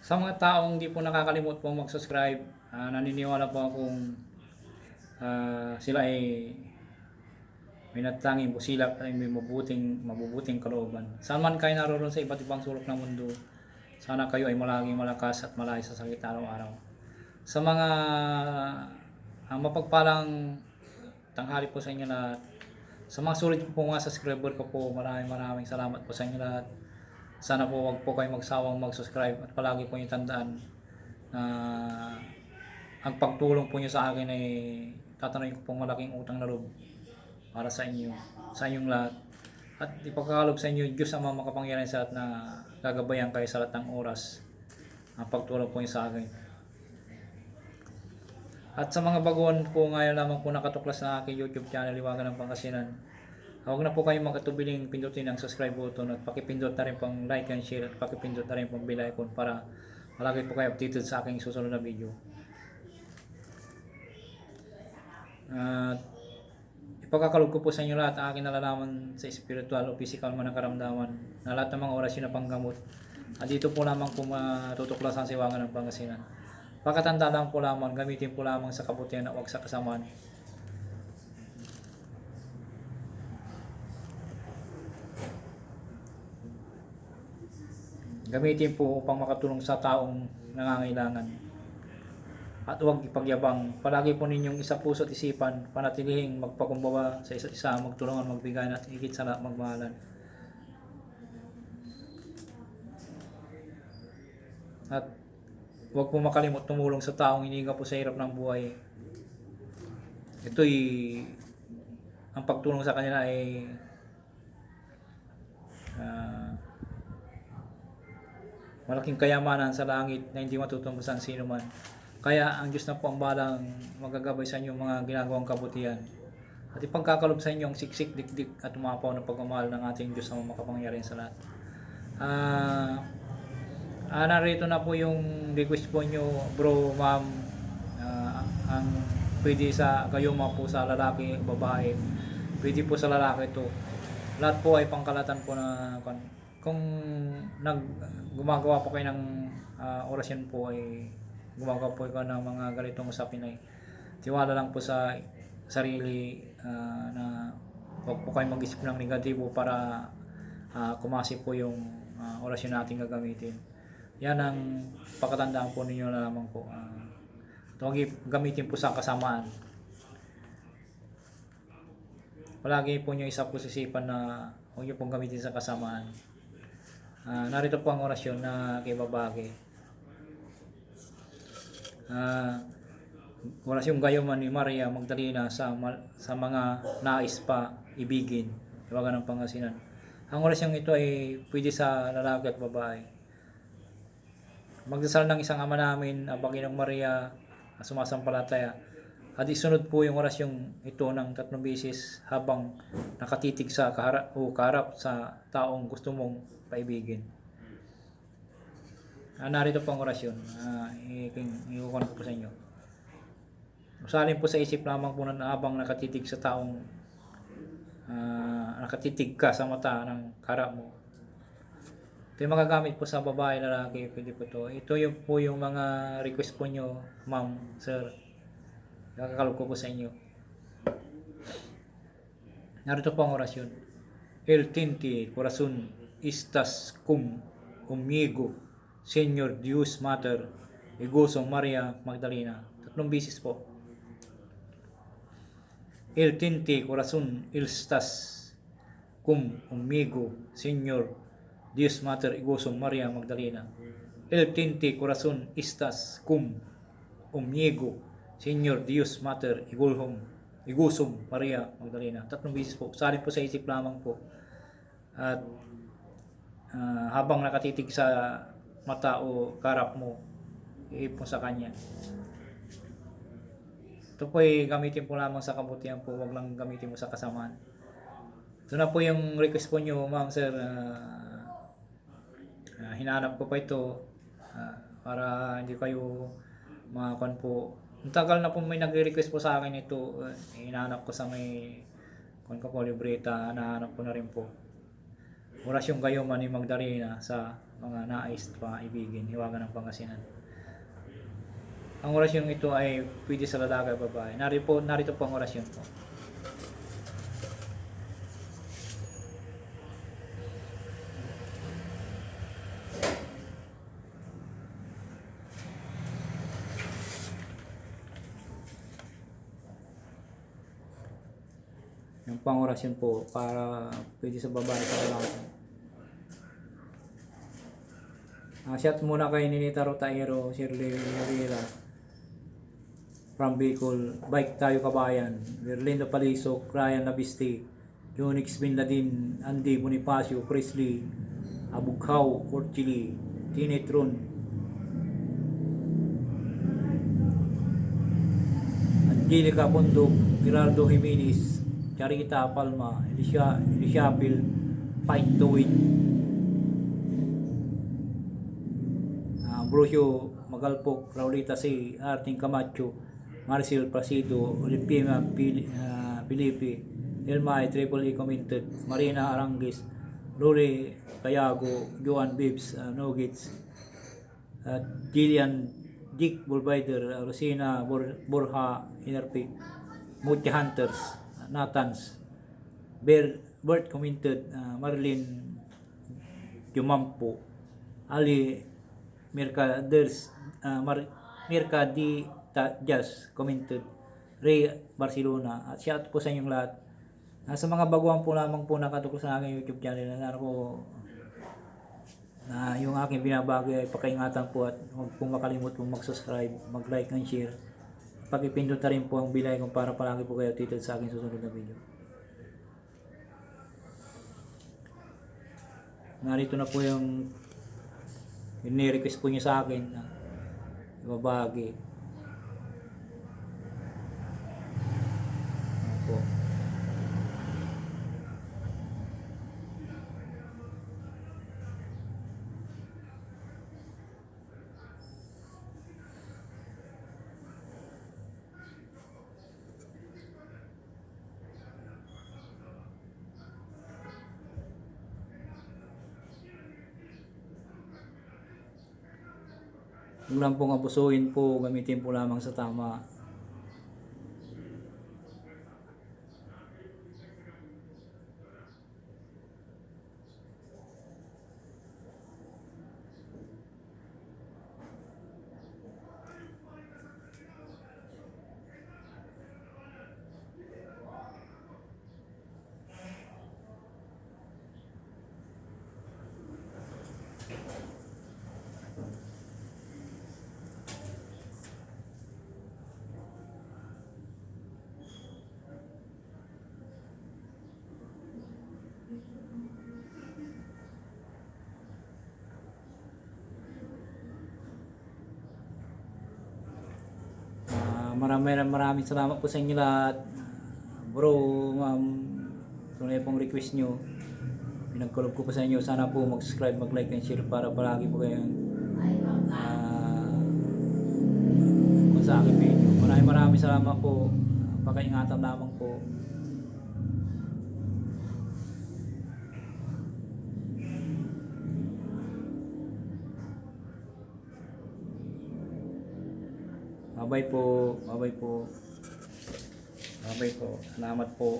Sa mga taong hindi po nakakalimot pong mag-subscribe, naniniwala po akong sila ay may natanging busilak ay may mabubuting kalooban. Saan man kayo naroon sa iba't ibang sulok ng mundo, sana kayo ay malaging malakas at malayo sa sakit araw-araw. Sa mga mapagpalang tanghali po sa inyo lahat, sa mga sulit ko po mga subscriber ko po, maraming salamat po sa inyo lahat. Sana po wag po kayo magsawang mag-subscribe at palagi po yung tandaan na ang pagtulong po nyo sa akin ay tatanungin ko pong malaking utang na loob para sa inyo, sa inyong lahat. At ipagkakalob sa inyo, Diyos ang makapangyarihan sa lahat na gagabayan kayo sa lahat ng oras ang pagtulong po nyo sa akin. At sa mga baguhan po ngayon lamang po nakatuklas na aking YouTube channel, Liwagan ng Pangasinan, huwag na po kayong magkatubiling pindutin ang subscribe button at pakipindot na rin pong like and share at pakipindot na rin pong bell icon para palagi po kayo updated sa aking susunod na video. At ipagkakalog ko po sa inyo lahat ang aking nalalaman sa spiritual o physical man na karamdaman na lahat ng mga orasyon na panggamot. At dito po lamang po matutuklasan sa Liwagan ng Pangasinan. Pakatanda lang po lamang, gamitin po lamang sa kabutihan at huwag sa kasamaan. Gamitin po upang makatulong sa taong nangangailangan. At huwag ipagyabang. Palagi po ninyong isa puso at isipan, panatilihing magpakumbaba sa isa't isa, magtulungan, magbigay at higit sa lahat magmahalan. At huwag po makalimot tumulong sa taong hinihinga po sa hirap ng buhay. Ito'y ang pagtulong sa kanila ay malaking kayamanan sa langit na hindi matutumbasan sino man. Kaya ang Diyos na po ang balang magagabay sa inyong mga ginagawang kabutihan. At ipagkakalob sa inyo ang siksik, dikdik at umapaw na pagmamahal ng ating Diyos na makapangyarihan sa lahat. Narito na po yung request po nyo, bro, ma'am. Ang pwede sa kayo mga po sa lalaki, babae. Pwede po sa lalaki to. Lahat po ay pangkalatan po na kung gumagawa po kayo ng orasyon po ay gumagawa po kayo ng mga ganitong usapin ay tiwala lang po sa sarili na huwag po kayo mag-isip ng negatibo para kumasi po yung orasyon natin gagamitin. Yan ang pakatandaan po ninyo na lamang po. Huwag gamitin po sa kasamaan. Palagi po nyo isa po sisipan na huwag nyo pong gamitin sa kasamaan. Narito po ang orasyon na kay babae. Orasyong gayuman ni Maria Magdalena sa mga nais pa ibigin. Liwagan ng Pangasinan. Ang orasyong ito ay pwede sa lalaki at babae. Magdasal ng isang ama namin, ang Panginoong Maria, sumasampalataya. At isunod po yung orasyong ito ng 3 beses habang nakatitig sa kaharap sa taong gusto mong paibigin. Narito po ang orasyon. Ikukunan ko po sa inyo. Usalin po sa isip lamang po na habang nakatitig sa taong nakatitig ka sa mata ng kaharap mo. Ito yung magagamit po sa babae, lalaki, pwede po ito. Ito yung po yung mga request po nyo, ma'am, sir. Kakakalog ko po sa inyo. Narito po ang orasyon. El tinti corazon estas cum conmigo, Señor Dios Mater, Igoso Maria Magdalena. 3 beses po. El tinti corazon estas cum conmigo, Señor Dios Mater, Igoso Maria Magdalena. El tinti corazon estas cum conmigo, Señor Dios Mater, Igusum Maria Magdalena. 3 beses po. Salin po sa isip lamang po. At habang nakatitig sa mata o karap mo, iipon sa kanya. Ito po ay gamitin po lamang sa kabutihan po. Huwag lang gamitin mo sa kasamaan. Ito na po yung request po nyo, ma'am, sir. Hinanap ko pa ito para hindi kayo makakuan po. Ang tagal na po may nagre-request po sa akin ito. Hinahanap ko sa may libreta, nahanap ko na rin po. Orasyong gayuman ni Magdalena sa mga nais pa ibigin, hiwaga ng Pangasinan. Ang orasyon ito ay pwede sa lalaki at babae. Narito po ang orasyon po. Yung pang orasyon po para pwede sa babae sa lalaki. Shout muna kay Ninita Rotaero, Shirley Rivera from Bicol, Bike Tayo Kabayan, Berlindo Palisok, Ryan Labiste, Jonix Bin Ladin, Andy Bonifacio, Presley, Abughaw, Orchili, Tinetron, Angelica Bundok, Gerardo Jimenez, Charita Palma, Alicia Pil, Fight to Win, Ambrosio Magalpok, Raulita C, Arting Camacho, Marcel Placido, Olipima Filipe, Elmay Triple E Commented, Marina Arangues, Lori Cayago, Joan Bibbs, Nogits, Jillian Dick Bulbider, Rosina Borja Inerpi, Muti Hunters, Nathans, Bert Commented, Marlene Jumampo, Ali Mercaders, Mercadi Jazz Commented, Ray Barcelona. At shout po sa inyong lahat. Sa mga baguhan po lamang po nakatukos sa aking YouTube channel, na po na yung aking binabago ay pakaingatan po, at huwag pong makalimut pong mag-subscribe, mag-like and share. Pag-ipindot na rin po ang bilay kung para palagi po kayo updated sa aking susunod na video. Narito na po yung ni-request po niya sa akin na ibabagi. Opo. Huwag lang pong abusuhin po, gamitin po lamang sa tama. Maraming salamat po sa inyo lahat. Bro, ma'am, tunay pong request nyo. Pinagkulob ko po sa inyo. Sana po mag-subscribe, mag-like and share para palagi po kayong kung sa aking video. Maraming salamat po. Pakaingatan lamang po. Bye-bye po. Bye-bye po. Bye-bye po. Salamat po.